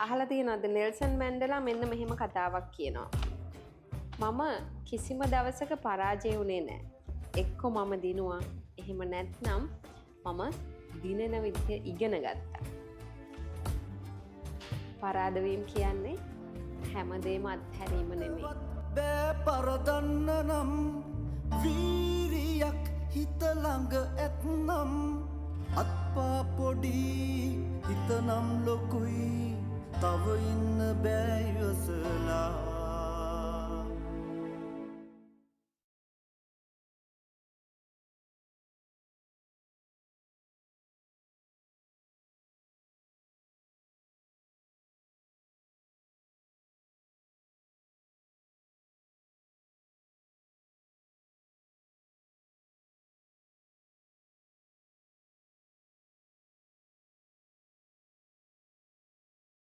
අහලා තියෙනවද Nelson Mandela මෙන්න මෙහෙම කතාවක් කියනවා. මම කිසිම දවසක පරාජය වුණේ නැහැ. එක්ක මම දිනුවා. එහෙම නැත්නම් මම දිනන විදිය ඉගෙන ගත්තා. පරාද වීම කියන්නේ හැමදේම අත්හැරීම නෙමෙයි. බෑ පරදන්න නම් වීරියක් හිත ළඟ ඇත්නම් අත්පා පොඩි හිතනම් ලොකුයි තව ඉන්න බෑ ඉවසලා